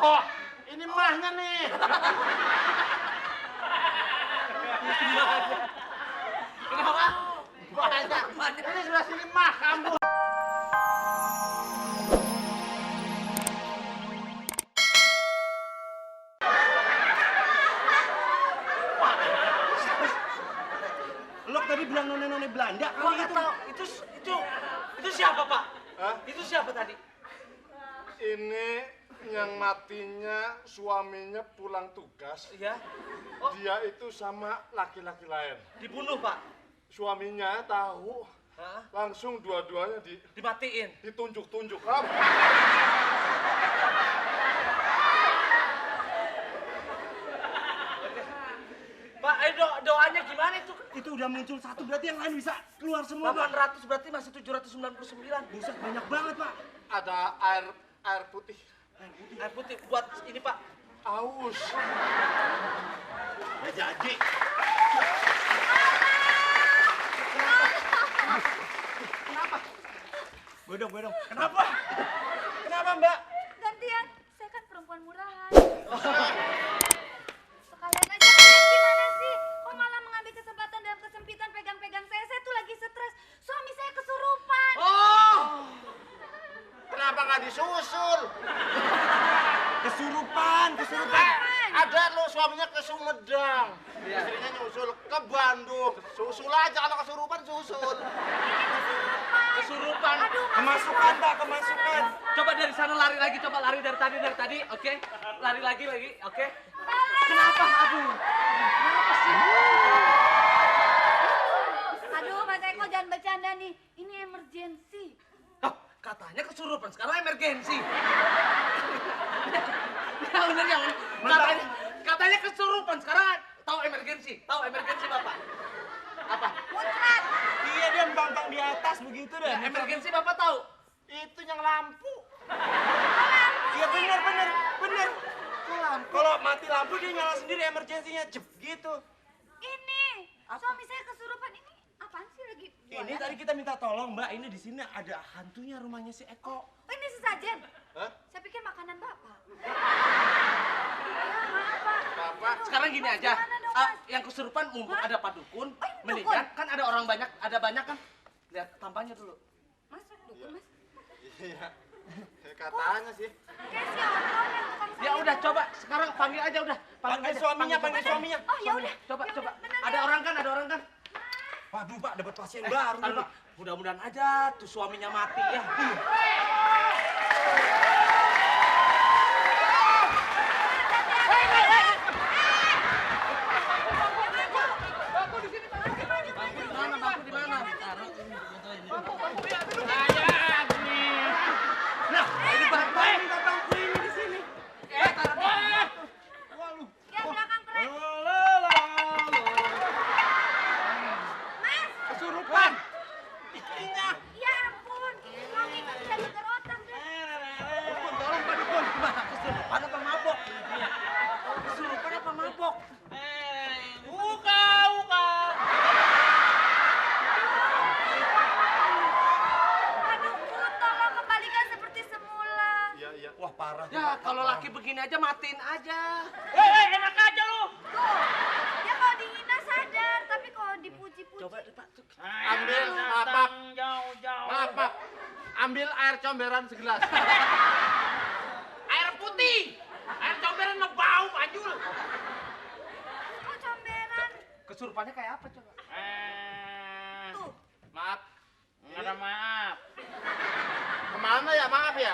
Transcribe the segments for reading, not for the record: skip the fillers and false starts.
Oh, ini mahnya nih. Kenapa? Banyak. Ini sebelah sini mah kamu. Lo tadi bilang none-none Belanda Gua kali nggak itu. tahu. Itu siapa, Pak? Hah? Itu siapa tadi? Ini yang matinya suaminya pulang tugas. Iya. Dia itu sama laki-laki lain. Dibunuh, Pak. Suaminya tahu, Hah? langsung dua-duanya Dimatiin. ditunjuk-tunjuk. Kamu Pak, doanya gimana itu? Itu udah muncul satu, berarti yang lain bisa keluar semua, Pak. 800 berarti masih 799. Buset, banyak banget, Pak. ada air putih. Air putih buat ini, Pak. Aus. Ya jadi. Kenapa? Bodong. Kenapa? Kenapa, Mbak? Gantian, saya kan perempuan murahan. Sekalian aja kalian gimana sih? Kok malah mengambil kesempatan dalam kesempitan pegang-pegang saya? Saya tuh lagi stres. Suami saya kesurupan. Oh, Kenapa nggak disusul? kesurupan. Ada lo suaminya ke Sumedang. Istrinya nyusul ke Bandung. Susul aja kalau kesurupan susul. Kesurupan. Aduh, Kemasukan, Pak, kemasukan. Coba dari sana lari lagi, coba lari dari tadi, oke? Lari lagi, oke? Kenapa? Aduh. Kenapa sih? aduh, Mas Eko jangan bercanda nih. Ini emergency. Oh, katanya kesurupan, sekarang emergensi. Ya bener ya, katanya kesurupan, sekarang tahu emergensi Bapak. Apa? Muncrat. Iya, dia bangkang di atas begitu dah. Ya, emergensi Bapak tahu? Itu yang lampu. Iya, bener. Kalau mati lampu dia nyala sendiri, emergensinya cep gitu. Ini, suami saya kesurupan. Ini apaan sih lagi? Ini tadi kita minta tolong, Mbak. Ini di sini ada hantunya rumahnya si Eko. Oh, ini sesajen. Hah? Saya pikir makanan Bapak. Ya, maaf, Pak. Bapak. Sekarang gini aja, Gimana dong, Mas? yang kesurupan mumpung Hah? ada Pak Dukun, Oh, ini mendingan kan ada orang banyak, ada banyak kan. Lihat tampangnya dulu. Mas, dukun, Mas. Iya. Katanya sih. Kayak si Otto yang tukang Ya sayur. udah coba sekarang panggil aja udah. Panggil aja, suaminya, panggil panggil suaminya. Oh, ya udah. Coba. Bener, Ada ya. orang kan? Waduh, Pak, dapat pasien baru nih, Aduh, Pak. mudah-mudahan aja tuh suaminya mati ya. Bangku di mana? Nah, ini bangku. Minta bangku ini di sini. Taruh di mana? Yang belakang keren. Mas, Kesurupan. ya ampun. Kami kan bisa geger otak deh. Dukun, tolong Pak Dukun. Gimana? Kesurupan apa mabok? Kesurupan apa mabok? Buka. Aduh, Kun, tolong kembalikan seperti semula. Iya. Wah, parah. Ya, kalau laki begini aja matiin aja. Enak aja lu. Tuh, dia kalau dihina sadar, tapi kalau dipuji-puji. Coba Pak. Ambil mapak. Mapak. Ambil air comberan segelas. Air putih. Air comberan mah bau, Panjul. Kok comberan? Kesurupannya kayak apa coba? Tuh, Maaf. Ada maaf. Kemana ya? Maaf ya.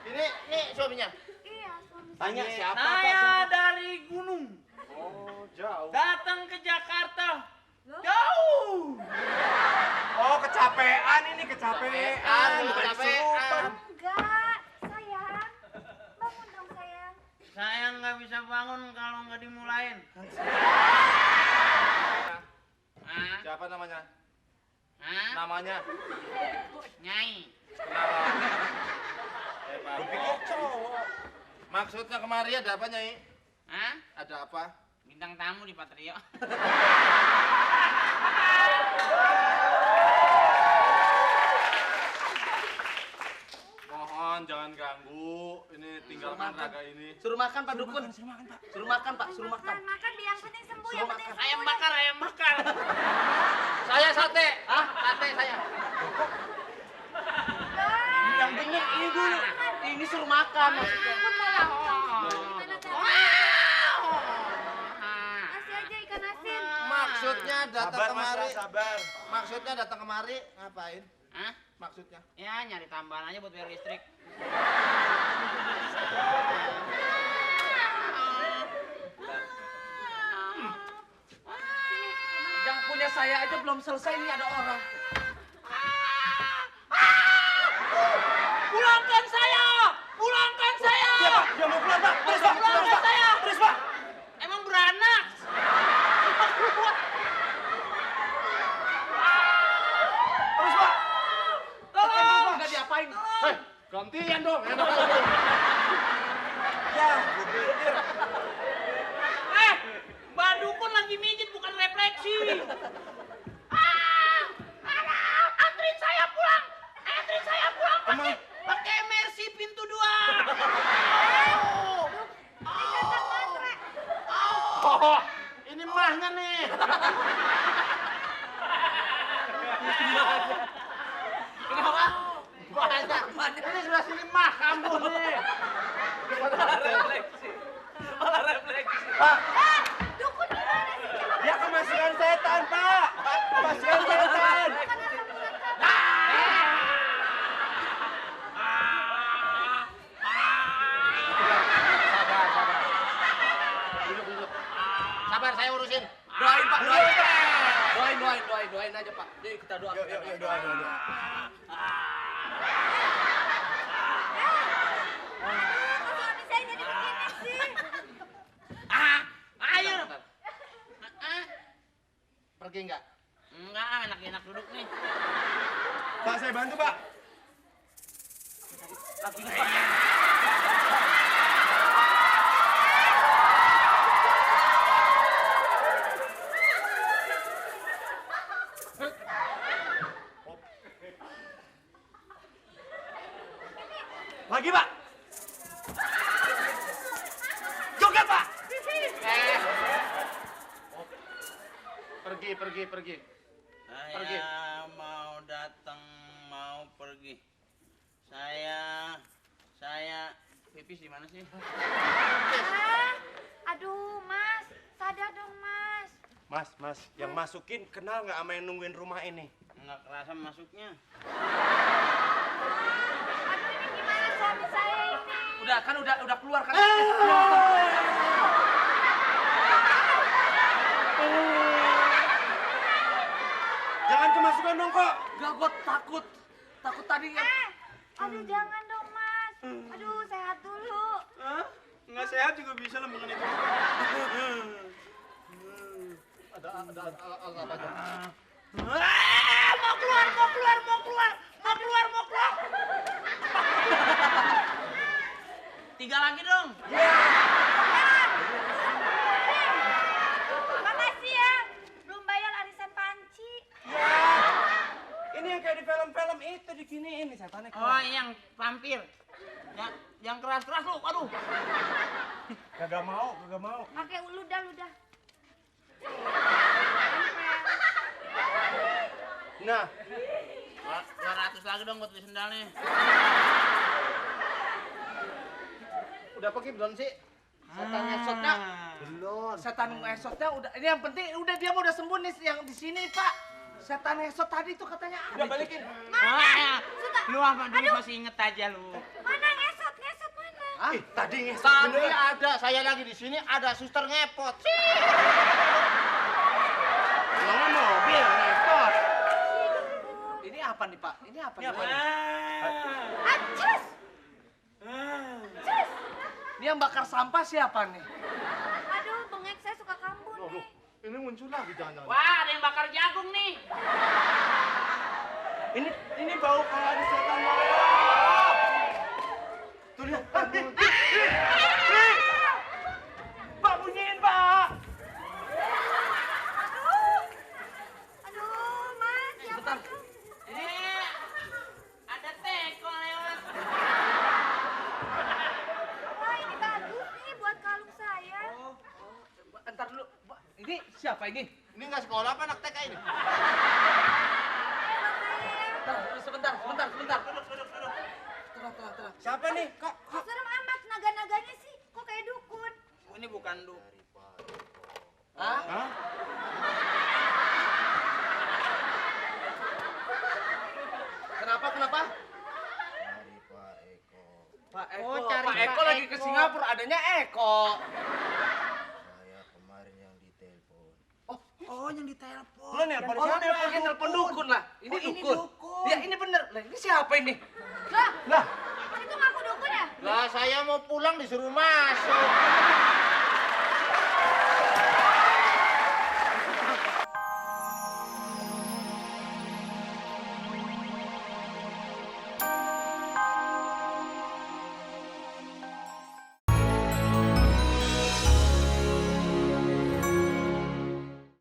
Ini suaminya. iya suami saya. Tanya siapa, Pak? Saya Siapa? dari gunung Oh, jauh. datang ke Jakarta. Loh? Jauh. Oh, kecapean ini, kecapean. Bukan kesurupan. Enggak, sayang. Bangun dong, sayang. Saya nggak bisa bangun kalau nggak dimulain. Hah? Siapa namanya? Hah? Namanya? Nyai. Pak. Pikir cowok. Maksudnya kemari ada apa, Nyai? Hah? Ada apa? Bintang tamu di Patrio. Mohon jangan ganggu. Ini tinggal Suruh makan ini. Suruh makan Pak Dukun. Suruh makan, Pak. Suruh makan Pak, suruh makan. Makan biar yang penting sembuh, yang penting sembuh. Ayam bakar, ayam bakar. Saya sate. Hah? Sate saya. Yang bener ini dulu. Ini suruh makan. Dukun mau langsung. Gimana caranya? Kasih aja ikan asin. Maksudnya datang Sabar, Mas, kemari. sabar. Maksudnya datang kemari ngapain? Hah? Maksudnya? Ya nyari tambahan aja buat bayar listrik. Yang punya saya aja belum selesai, ini ada orang. Pulangkan saya! Pulangkan saya! Iya, Pak. Dia mau keluar, Pak. Terus, Pak. Terus, Pak. Terus, Pak. Emang beranak? Terus, Pak. Tolong! Nggak diapain. Hei, gantian dong. Enak aja. Ya, gue pikir. Mbak Dukun lagi mijit bukan refleksi. Anterin saya pulang. Anterin saya pulang Emang pakai Mercy pintu 2. Ikatan matre. Oh, ini mahnya nih. Kenapa? Banyak. Ini sudah sini mah kamu nih. Refleksi. Malah refleksi. Pak, Dukun gimana sih? dia kemasukan setan, Pak. Kemasukan setan. Sabar, sabar. Duduk, duduk. Sabar, saya urusin. Doain Pak, doain. Doain aja Pak. Yuk kita doa. Yuk, yuk, yuk, doa, doa, doa. Kok suami saya jadi begini sih? Ayo. Pergi enggak? Enggak, enak-enak duduk nih. Pak, saya bantu, Pak. Lagi Pak. Lagi, Pak. Joget, Pak. Pergi, pergi, pergi. Pergi. Saya mau datang, mau pergi. Saya pipis di mana sih? Aduh, Mas. Sadar dong, Mas. Mas, yang masukin kenal nggak sama yang nungguin rumah ini? Enggak kerasa masuknya. Aduh, ini gimana suami saya ini? Udah keluar kan. Jangan kemasukan dong, kok. Enggak, gua takut. Takut tadi ya. Aduh, jangan dong, Mas. Aduh, sehat dulu. Nggak sehat juga bisa lembungan itu. Ada apa aja? Mau keluar. Tiga lagi dong. Makasih ya. Belum bayar arisan panci. Ini yang kayak di film-film itu diginiin nih setannya. Oh, yang vampir. Yang keras-keras lu. Aduh. Kagak mau. Pakai ludah. Nah, 200 lagi dong buat beli sendalnya. Udah pergi belum sih? Setan ngesotnya? Belum. Setan ngesotnya udah. Ini yang penting udah dia udah sembuh nih yang di sini Pak. Setan ngesot tadi tuh katanya udah balikin. Lu apa dulu masih inget aja lu. Mana ngesot mana? Hah? Tadi ngesot Tadi beneran. ada, saya lagi di sini ada suster ngepot. Emangnya mobil ngepot. Ini apa nih Pak? Ini apa? Ini apa nih? Acus! Ini yang bakar sampah siapa nih? Aduh, bengek saya suka kambuh nih. Ini muncul lagi jangan-jangan. Wah, ada yang bakar jagung nih. Ini bau kayak ada setan. Tuh lihat. Pak, bunyiin, Pak. Aduh, Mas, siapa Sebentar. tuh? Ada teko lewat. apa ini? Ini nggak sekolah apa anak TK ini? Sebentar. Tenang. Siapa nih? Kok Serem amat naga-naganya sih. Kok kayak dukun? Oh, ini bukan Hah? Hah? Kenapa? Dari Pak Eko. Pak Eko. Oh, cari Pak Eko Pak lagi ke Eko. Singapura, adanya Eko. Saya kemarin yang ditelepon. Oh, yang ditelepon. Lo nelpon Oh, siapa? nelpon dukun lah. Ini Oh, ini dukun. dukun. Ya, ini bener. Lah, ini siapa ini? Lah, Lah, itu ngaku dukun ya? Lah saya mau pulang disuruh masuk.